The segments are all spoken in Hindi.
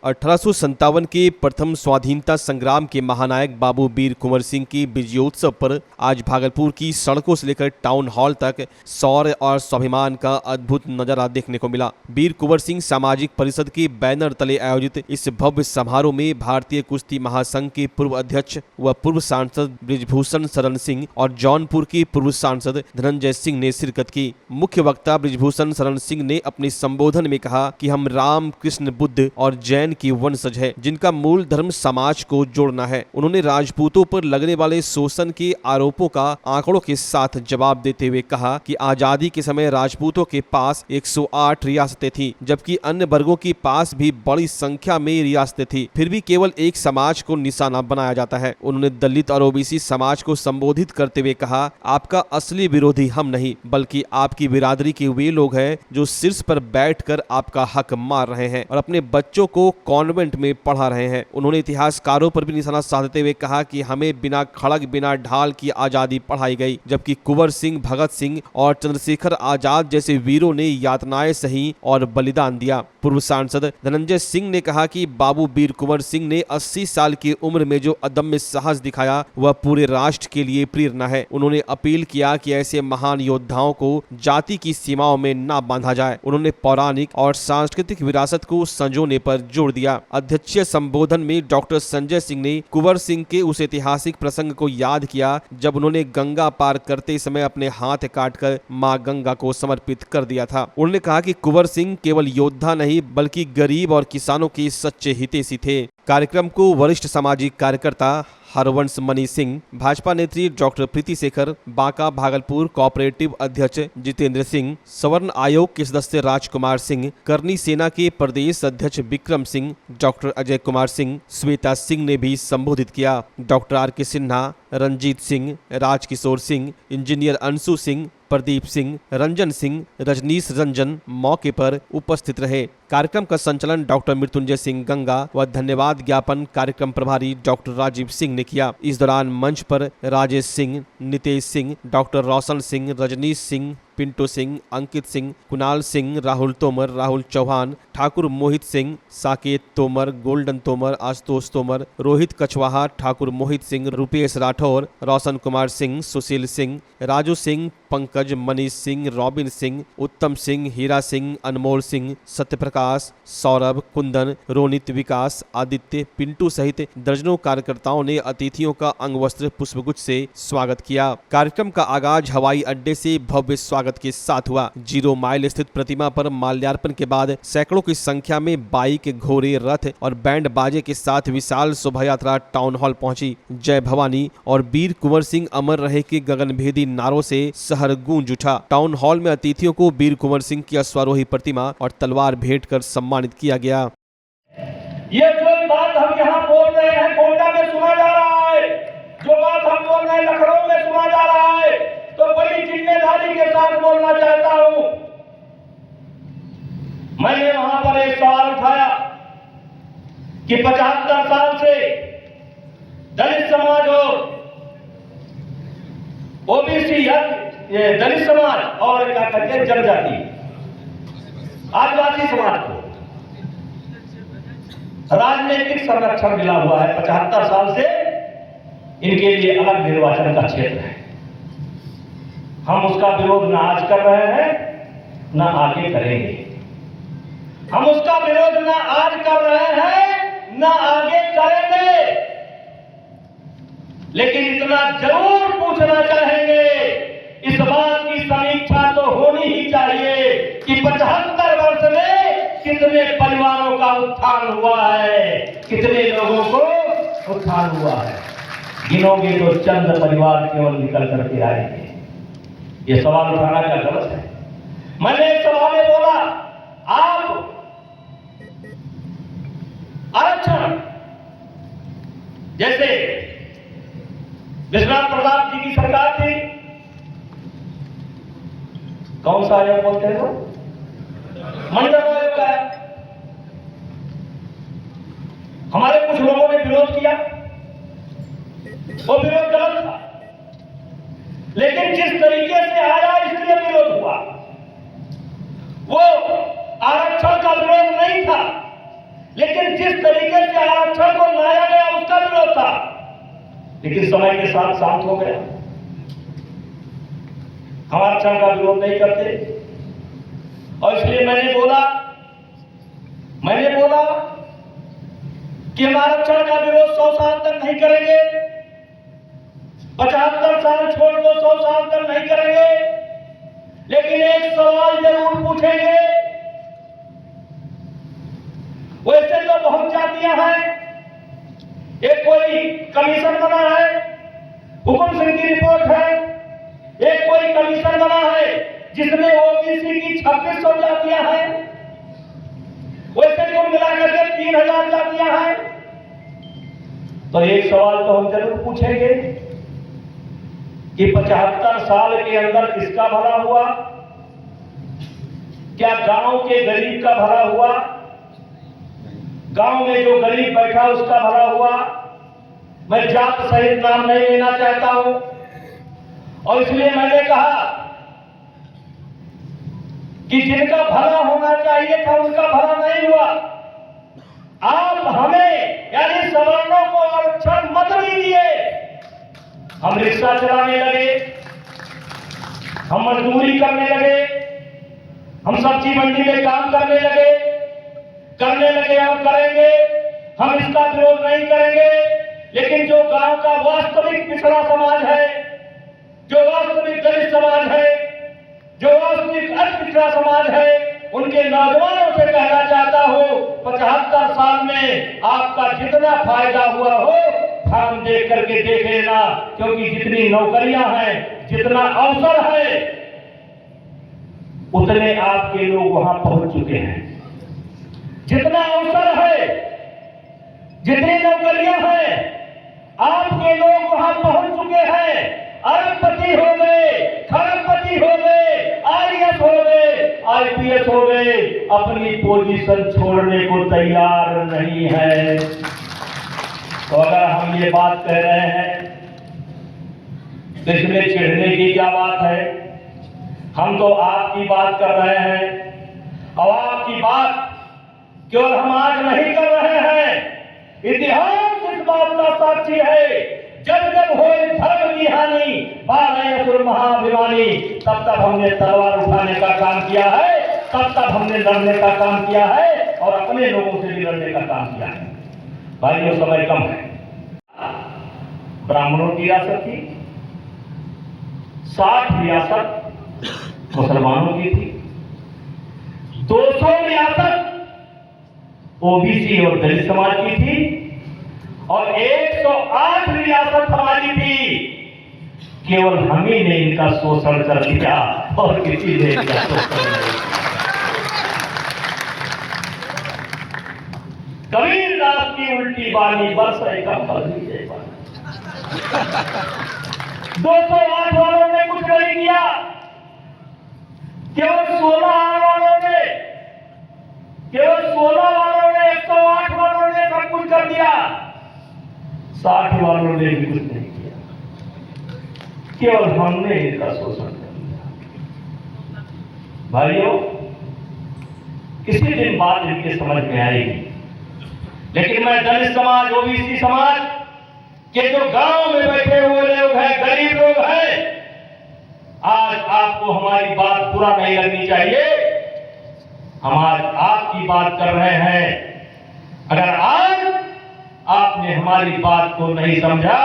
1857 के प्रथम स्वाधीनता संग्राम के महानायक बाबू वीर कुंवर सिंह की विजयोत्सव पर आज भागलपुर की सड़कों से लेकर टाउन हॉल तक शौर्य और स्वाभिमान का अद्भुत नजारा देखने को मिला। वीर कुंवर सिंह सामाजिक परिषद के बैनर तले आयोजित इस भव्य समारोह में भारतीय कुश्ती महासंघ के पूर्व अध्यक्ष व पूर्व सांसद बृजभूषण शरण सिंह और जौनपुर के पूर्व सांसद धनंजय सिंह ने शिरकत की। मुख्य वक्ता बृजभूषण शरण सिंह ने अपने संबोधन में कहा कि हम राम, कृष्ण, बुद्ध और जैन की वंशज है, जिनका मूल धर्म समाज को जोड़ना है। उन्होंने राजपूतों पर लगने वाले शोषण के आरोपों का आंकड़ों के साथ जवाब देते हुए कहा कि आजादी के समय राजपूतों के पास 108 रियासतें थी, जबकि अन्य वर्गों के पास भी बड़ी संख्या में रियासतें थी, फिर भी केवल एक समाज को निशाना बनाया जाता है। उन्होंने दलित और ओबीसी समाज को संबोधित करते हुए कहा, आपका असली विरोधी हम नहीं, बल्कि आपकी बिरादरी के वे लोग हैं जो शीर्ष पर बैठकर आपका हक मार रहे हैं और अपने बच्चों को कॉन्वेंट में पढ़ा रहे हैं। उन्होंने इतिहासकारों पर भी निशाना साधते हुए कहा कि हमें बिना खड़ग, बिना ढाल की आजादी पढ़ाई गई, जबकि कुंवर सिंह, भगत सिंह और चंद्रशेखर आजाद जैसे वीरों ने यातनाएं सही और बलिदान दिया। पूर्व सांसद धनंजय सिंह ने कहा कि बाबू वीर कुंवर सिंह ने 80 साल की उम्र में जो अदम्य साहस दिखाया वह पूरे राष्ट्र के लिए प्रेरणा है। उन्होंने अपील किया कि ऐसे महान योद्धाओं को जाति की सीमाओं में न बांधा जाए। उन्होंने पौराणिक और सांस्कृतिक विरासत को संजोने पर जोर दिया। अध्यक्षीय संबोधन में डॉक्टर संजय सिंह ने कुंवर सिंह के उस ऐतिहासिक प्रसंग को याद किया जब उन्होंने गंगा पार करते समय अपने हाथ काटकर मां गंगा को समर्पित कर दिया था। उन्होंने कहा कि कुंवर सिंह केवल योद्धा नहीं बल्कि गरीब और किसानों के सच्चे हितैषी थे। कार्यक्रम को वरिष्ठ सामाजिक कार्यकर्ता हरवंश मणि सिंह, भाजपा नेत्री डॉक्टर प्रीति शेखर, बांका भागलपुर कोऑपरेटिव अध्यक्ष जितेंद्र सिंह, सवर्ण आयोग के सदस्य राजकुमार सिंह, करनी सेना के प्रदेश अध्यक्ष विक्रम सिंह, डॉक्टर अजय कुमार सिंह, श्वेता सिंह ने भी संबोधित किया। डॉक्टर आर के सिन्हा, रंजीत सिंह, राजकिशोर सिंह, इंजीनियर अंशु सिंह, प्रदीप सिंह, रंजन सिंह, रजनीश रंजन मौके पर उपस्थित रहे। कार्यक्रम का संचालन डॉक्टर मृत्युंजय सिंह गंगा व धन्यवाद ज्ञापन कार्यक्रम प्रभारी डॉक्टर राजीव सिंह ने किया। इस दौरान मंच पर Rajesh Singh, Nitesh Singh, doctor Roshan Singh, Rajneesh Singh, Pintu Singh, Ankit Singh, Kunal Singh, Rahul Tomar, Rahul Chauhan, Thakur Mohit Singh, Saket Tomar, golden Tomar, Ashutosh Tomar, Rohit Kachhwaha, Thakur Mohit Singh, Rupesh Rathore, Roshan Kumar Singh, Sushil Singh, Raju Singh, Pankaj, Manish Singh, robin Singh, उत्तम सिंह, हीरा सिंह, अनमोल सिंह, सत्यप्रकाश, सौरभ, कुंदन, रोनित, विकास, आदित्य, पिंटू सहित दर्जनों कार्यकर्ताओं ने अतिथियों का अंगवस्त्र पुष्पगुच्छ से स्वागत किया। कार्यक्रम का आगाज हवाई अड्डे से भव्य स्वागत के साथ हुआ। 0 माइल स्थित प्रतिमा पर माल्यार्पण के बाद सैकड़ों की संख्या में बाइक, घोड़े, रथ और बैंड बाजे के साथ विशाल शोभा यात्रा टाउन हॉल पहुंची। जय भवानी और वीर कुंवर सिंह अमर रहे के गगनभेदी नारों से शहर गूंज उठा। टाउन हॉल में अतिथियों को वीर कुंवर सिंह की अश्वारोही प्रतिमा और तलवार भेंट कर सम्मानित किया गया। ये जो बात हम यहाँ बोल रहे हैं गोंडा में सुना जा रहा है, जो बात हम बोल रहे हैं लखनऊ में सुना जा रहा है, तो बड़ी जिम्मेदारी के साथ बोलना चाहता हूं। मैंने वहां पर एक सवाल उठाया कि 75 साल से दलित समाज और ओबीसी, दलित समाज और क्या कहते हैं जनजाति, आदिवासी समाज को राजनीतिक संरक्षण मिला हुआ है। 75 साल से इनके लिए अलग निर्वाचन का क्षेत्र है। हम उसका विरोध न आज कर रहे हैं न आगे करेंगे। हम उसका विरोध न आज कर रहे हैं न आगे करेंगे, लेकिन इतना जरूर पूछना चाहेंगे, इस बात की समीक्षा तो होनी ही चाहिए कि 75 वर्ष में कितने परिवारों का उत्थान हुआ है, कितने लोगों को उत्थान हुआ है। गिनोगे तो चंद परिवार केवल निकल करके आएंगे। ये सवाल उठाना क्या गलत है? मैंने एक सवाल में बोला, आप आरक्षण जैसे विश्वनाथ प्रताप जी की सरकार थी, कौन सा आयोग बोलते हैं वो? मंडल आयोग का है। हमारे कुछ लोगों ने विरोध किया, वो विरोध गलत था, लेकिन जिस तरीके से आया इसलिए विरोध हुआ। वो आरक्षण का विरोध नहीं था, लेकिन जिस तरीके से आरक्षण को लाया गया उसका विरोध था, लेकिन समय के साथ शांत हो गया। हम आरक्षण का विरोध नहीं करते, और इसलिए मैंने बोला कि हम आरक्षण का विरोध 100 साल तक नहीं करेंगे, 75 साल छोड़ दो, 100 साल तक नहीं करेंगे, लेकिन एक सवाल जरूर पूछेंगे। वैसे तो बहुत जातियां हैं, एक कोई कमीशन बना है, हुकुम सिंह की रिपोर्ट है, एक कोई कमीशन बना है जिसमें ओबीसी की 2600 जातियां हैं, वैसे कुल मिलाकर के 3000 जातियां हैं। तो एक सवाल तो हम जरूर पूछेंगे कि 75 साल के अंदर किसका भला हुआ? क्या गांव के गरीब का भला हुआ? गांव में जो गरीब बैठा उसका भला हुआ? मैं जात सहित नाम नहीं लेना चाहता हूं, और इसलिए मैंने कहा कि जिनका भला होना चाहिए था उनका भला नहीं हुआ। आप हमें यानी सवर्णों को आरक्षण मत दीजिए। हम रिक्शा चलाने लगे, हम मजदूरी करने लगे, हम सब्जी मंडी में काम करने लगे और करेंगे। हम इसका विरोध नहीं करेंगे, लेकिन जो गांव का वास्तविक पिछड़ा समाज है, जो वास्तविक दलित समाज है, जो वास्तविक अति पिछड़ा समाज है, उनके नौजवानों से कहना चाहता हूं, 75 साल में आपका जितना फायदा हुआ हो फॉर्म देख करके देख लेना, क्योंकि जितनी नौकरियां हैं, जितना अवसर है, उतने आपके लोग वहां पहुंच चुके हैं। जितना अवसर है, जितनी नौकरियां हैं, आपके लोग वहां पहुंच चुके हैं। अरबपति हो गए, खरबपति हो गए, आईएएस हो गए, आईपीएस हो गए, अपनी पोजीशन छोड़ने को तैयार नहीं है। तो अगर हम ये बात कह रहे हैं तो इसमें चिढ़ने की क्या बात है? हम तो आपकी बात कर रहे हैं, और आपकी बात केवल हम आज नहीं कर रहे हैं। इतिहास इस बात का साक्षी है, जब जब हो धर्म की हानि, बारह असुर महाभिमानी, तब तब हमने तलवार उठाने का काम किया है, तब तब हमने लड़ने का काम किया है, और अपने लोगों से भी लड़ने का काम किया है। भाइयों, समय कम है। ब्राह्मणों की रियासत थी, 60 रियासत मुसलमानों की थी, 200 रियासत ओबीसी और दलित समाज की थी, और 108 रियासत हमारी थी। केवल हम ही ने इनका शोषण कर दिया और किसी ने इनका शोषण नहीं। कबीरदास की उल्टी बानी बरसे का फल लीजिए। 208 वालों ने कुछ नहीं किया, केवल 16 वालों ने 108 वालों ने सब कुछ कर दिया, 60 वालों ने भी कुछ नहीं किया, केवल हमने इनका शोषण कर दिया। भाइयों, किसी दिन बात इनके समझ में आएगी, लेकिन मैं दलित समाज, ओबीसी समाज के जो गांव में बैठे हुए लोग हैं, गरीब लोग हैं, आज आपको हमारी बात बुरा नहीं लगनी चाहिए। हम आज आपकी बात कर रहे हैं। अगर आज आपने हमारी बात को नहीं समझा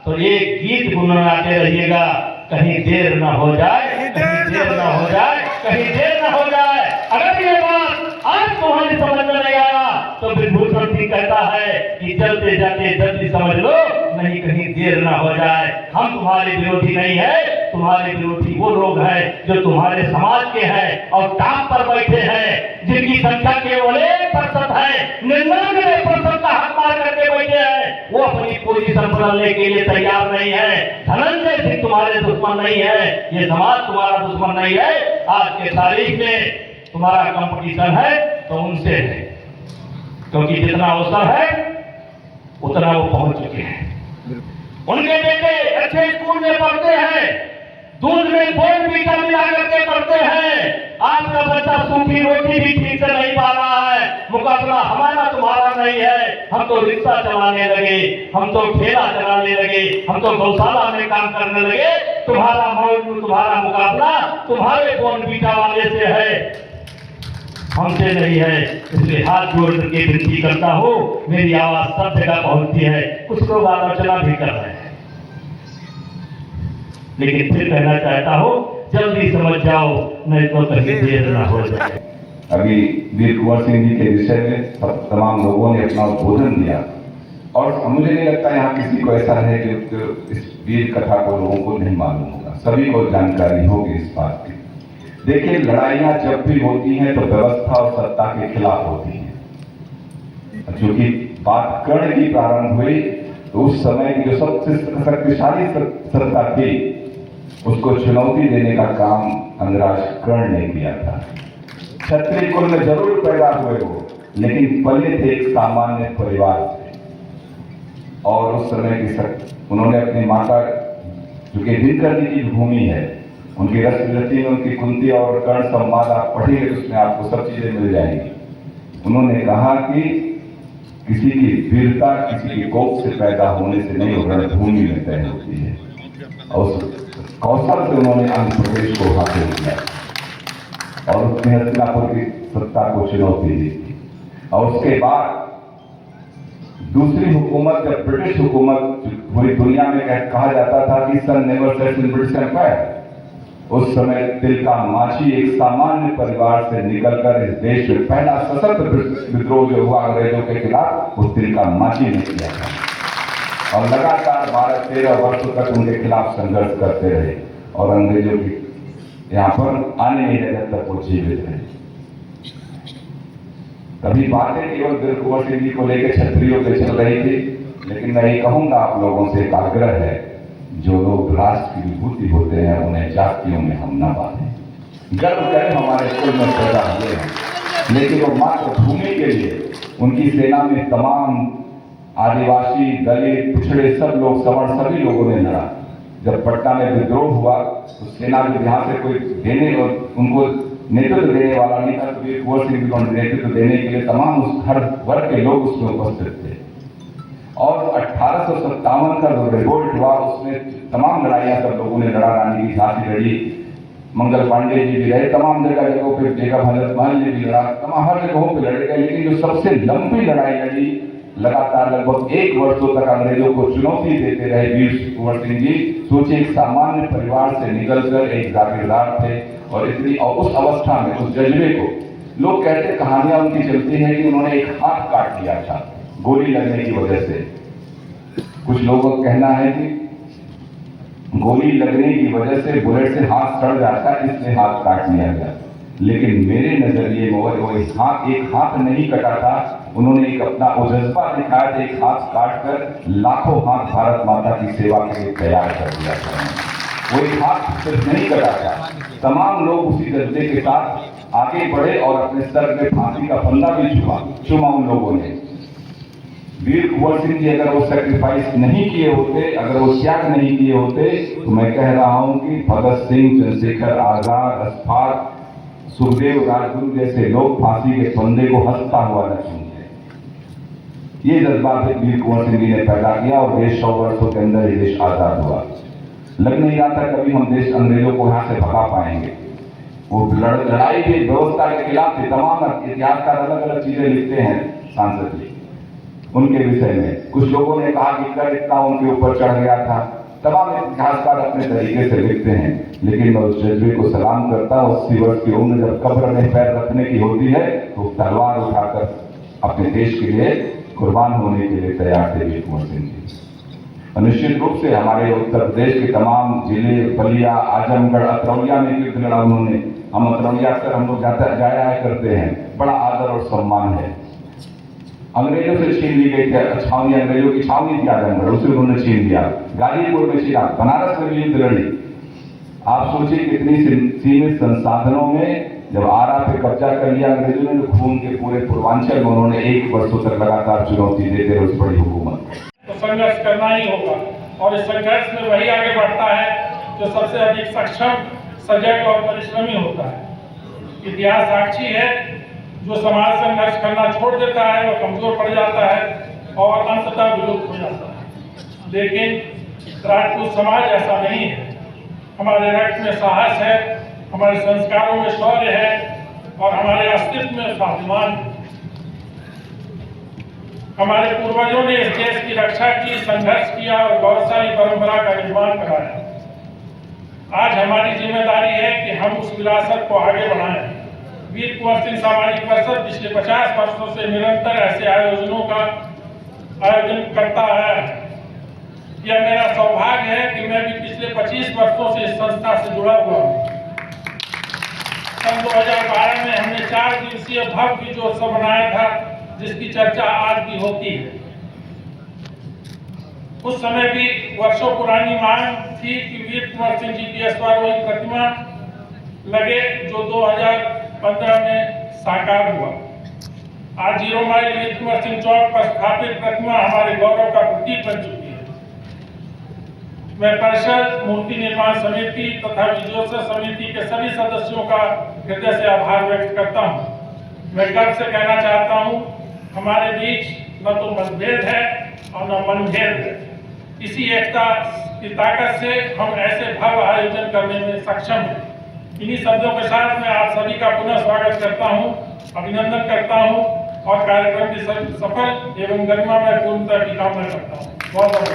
तो एक गीत गुनगुनाते रहिएगा, कहीं देर ना हो जाए, कहीं देर ना हो जाए, कहीं देर ना हो जाए। अगर ये बात आज तुम्हारी समझ में नहीं आया तो विभूषण सिंह कहता है कि चलते जाते जल्दी समझ लो, नहीं कहीं देर ना हो जाए। हम तुम्हारे विरोधी नहीं है, तुम्हारे विरोधी वो लोग हैं जो तुम्हारे समाज के हैं और टाप पर बैठे हैं, जिनकी संख्या केवल 1% है, 99% का हक मार करके बैठे हैं। वो अपनी पोजीशन बदलने के लिए तैयार नहीं है। धनंजय सिंह तुम्हारे दुश्मन नहीं है, ये समाज तुम्हारा दुश्मन नहीं है। आज के तारीख में तुम्हारा कंपटीशन है तो उनसे है, क्योंकि जितना अवसर है उतना वो पहुंच चुके हैं। उनके बेटे अच्छे स्कूल में पढ़ते हैं, दूध में बोनवीटा मिला करके पढ़ते हैं, आपका बच्चा सूखी रोटी भी ठीक से नहीं पा रहा है। मुकाबला हमारा तुम्हारा नहीं है। हम तो रिक्शा चलाने लगे, हम तो ठेला चलाने लगे, हम तो गौशाला में काम करने लगे। तुम्हारा मौजूद, तुम्हारा मुकाबला तुम्हारे कौन बीटा वाले से है, हमसे नहीं है। इसलिए हाथ जोड़ करके विनती करता हूँ, मेरी आवाज सब जगह पहुंचती है। कुछ लोग आलोचना भी कर रहे हैं, लेकिन फिर कहना चाहता हूँ, जल्दी समझ जाओ, नहीं तो कहीं देर न हो जाए। अभी वीर कुंवर सिंह जी के विषय में तमाम लोगों ने अपना उद्बोधन दिया, और मुझे नहीं लगता यहाँ किसी को ऐसा है जो इस वीर कथा को लोगों को नहीं मालूम होगा। सभी को जानकारी होगी इस बात की। देखिए, लड़ाइयाँ जब भी होती हैं तो व्यवस्था और सत्ता के खिलाफ होती हैं। क्योंकि बात कर्ण की प्रारंभ हुई तो उस समय की जो सबसे शक्तिशाली सत्ता थी, उसको चुनौती देने का काम अंगराज कर्ण ने किया था। क्षत्रिय कुल में जरूर पैदा हुए वो, लेकिन पले थे एक सामान्य परिवार से। और उस समय की उन्होंने अपनी माता, जो कि दिनकर जी की भूमि है, उनकी रचती में उनकी कुंती और कर्ण संवाद आप पढ़ेंगे तो उसमें आपको सब चीजें मिल जाएंगी। उन्होंने कहा कि किसी की वीरता किसी के कोप से पैदा होने से नहीं, रणभूमि में तय होती है। और उस कौशल से उन्होंने आंध्र प्रदेश को हासिल किया और उसने हस्तिनापुर की सत्ता को चुनौती दी थी। और उसके बाद दूसरी हुकूमत, जब ब्रिटिश हुकूमत पूरी दुनिया में कहा जाता था कि sun never sets in British empire, उस समय तिलका मांझी एक सामान्य परिवार से निकलकर इस देश में पहला सशस्त्र विद्रोह जो हुआ अंग्रेजों के खिलाफ, वो तिलका मांझी ने किया था। और लगातार 12-13 वर्षों तक उनके खिलाफ संघर्ष करते रहे और अंग्रेजों की यहाँ पर आने नहीं रहे, तक वो जीवित रहे। तभी बातें केवल वीर कुंवर सिंह जी को लेकर क्षत्रियों पे चल रही थी, लेकिन मैं ये कहूंगा आप लोगों से, एक आग्रह है, जो लोग राष्ट्र की विभूति होते हैं उन्हें जातियों में हम न बांधें। गर्व करें हमारे कुल में पैदा हुए हैं, लेकिन वो मातृभूमि के लिए उनकी सेना में तमाम आदिवासी, दलित, पिछड़े सब लोग, सवर्ण सभी लोगों ने लड़ा। जब पटना में विद्रोह हुआ तो सेना में यहाँ से कोई देने और उनको नेतृत्व देने वाला नहीं था, तो वीर कुंवर सिंह को नेतृत्व देने के लिए तमाम उस हर वर्ग के लोग उसमें उपस्थित थे। और 1857 का जो रिवोल्ट हुआ, उसमें तमाम लड़ाइयाँ सब लोगों ने लड़ा। रानी की झांसी लड़ी, मंगल पांडे जी भी रहे, तमाम जगहों पे, जेकब हजरत महल ने भी लड़ा, तमाम हर जगहों पे लड़े गए। लेकिन जो सबसे लंबी लड़ाई लड़ी, लगातार लगभग 1 वर्षों तक अंग्रेजों को चुनौती देते रहे वीर कुंवर सिंह जी। सोचिए, एक सामान्य परिवार से निकलकर एक जागीरदार थे, और इतनी, और उस अवस्था में उस जज्बे को, लोग कहते, कहानियां उनकी चलती है कि उन्होंने एक हाथ काट दिया था गोली लगने की वजह से। कुछ लोगों का कहना है कि गोली लगने की वजह से, बुलेट से हाथ सड़ जाता है, इसलिए हाथ काट लिया गया। लेकिन मेरे नजरिए में वो एक हाथ नहीं कटा था, उन्होंने एक अपना जज्बा दिखाया था। एक हाथ काटकर लाखों हाथ भारत माता की सेवा के लिए तैयार कर दिया था। वो एक हाथ सिर्फ नहीं कटा था, तमाम लोग उसी जज्बे के साथ आगे बढ़े और अपने सर में फांसी का फंदा भी चुमा उन लोगों ने। वीर कुंवर सिंह जी अगर वो सैक्रिफाइस नहीं किए होते, अगर वो त्याग नहीं किए होते, तो मैं कह रहा हूं कि भगत सिंह, चंद्रशेखर आजाद, अशफाक, सुखदेव, राजगुरु जैसे लोग फांसी के फंदे को हंसता हुआ न सुनते। ये जज्बा वीर कुंवर सिंह जी ने पैदा किया और देश 100 वर्षों के अंदर ये देश आजाद हुआ। लग नहीं रहा था कभी हम देश अंग्रेजों को यहाँ से भगा पाएंगे। वो लड़ाई भी व्यवस्था के खिलाफ थी। तमाम इतिहासकार अलग अलग चीजें लिखते हैं सांसद जी उनके विषय में। कुछ लोगों ने कहा कि कर इतना उनके ऊपर चढ़ गया था। तमाम इतिहासकार अपने तरीके से लिखते हैं, लेकिन मैं उस जज्बे को सलाम करता हूँ। 80 वर्ष की उम्र जब कब्र में पैर रखने की होती है, तो तलवार उठाकर अपने देश के लिए कुर्बान होने के लिए तैयार थे वीर कुंवर सिंह जी। निश्चित रूप से हमारे उत्तर प्रदेश के तमाम जिले, बलिया, आजमगढ़, अतरौलिया में युद्ध लड़ा उन्होंने। हम अतरौलिया अक्सर हम लोग जाया करते हैं, बड़ा आदर और सम्मान है। अंग्रेजों से छीन ली गई थी छावनी, अंग्रेजों की छावनी थी आजमगढ़, उसे उन्होंने छीन लिया। गाजीपुर में छीना, बनारस में भी युद्ध लड़ी। आप सोचिए कितनी सीमित संसाधनों में जब आरा पे कब्जा कर लिया अंग्रेजों ने, तो घूम के पूरे पूर्वांचल में उन्होंने 1 वर्षों तक लगातार चुनौती देते रहे उस बड़ी हुकूमत। तो संघर्ष करना ही होगा, और इस संघर्ष में वही आगे बढ़ता है जो सबसे अधिक सक्षम, सजग और परिश्रमी होता है। इतिहास साक्षी है, जो समाज संघर्ष करना छोड़ देता है वो कमजोर पड़ जाता है और अंततः विलुप्त हो जाता है। लेकिन राजपूत समाज ऐसा नहीं है। हमारे रक्त में साहस है, हमारे संस्कारों में शौर्य है और हमारे अस्तित्व में स्वाभिमान है। हमारे पूर्वजों ने इस देश की रक्षा की, संघर्ष किया और गौरवशाली परंपरा का निर्माण कराया। आज हमारी जिम्मेदारी है कि हम उस विरासत को आगे बढ़ाएं। वीर कुंवर सिंह सामाजिक परिषद पिछले 50 वर्षों से निरंतर ऐसे आयोजनों का आयोजन करता है। यह मेरा सौभाग्य है कि मैं भी पिछले 25 वर्षों से इस संस्था से जुड़ा हुआ हूँ। सन 2012 में हमने 4 दिवसीय भव्य विजयोत्सव मनाया था, जिसकी चर्चा आज भी होती है। उस समय भी वर्षों पुरानी मांग थी कि वीर कुंवर सिंह जी की अश्वारोही प्रतिमा लगे, जो 2015 में साकार हुआ। आज 0 माइल वीर कुंवर सिंह चौक पर स्थापित प्रतिमा हमारे गौरव का प्रतीक बन चुकी है। मैं परिषद, मूर्ति निर्माण समिति तथा विजयोत्सव समिति के सभी सदस्यों का हृदय से आभार व्यक्त करता हूँ। मैं गर्व से कहना चाहता हूँ, हमारे बीच न तो मतभेद है और न मनभेद है। इसी एकता की ताकत से हम ऐसे भव्य आयोजन करने में सक्षम हैं। इन्हीं शब्दों के साथ मैं आप सभी का पुनः स्वागत करता हूं, अभिनंदन करता हूं और कार्यक्रम की सफल एवं गरिमामय पूर्णता की कामना करता हूं। बहुत बहुत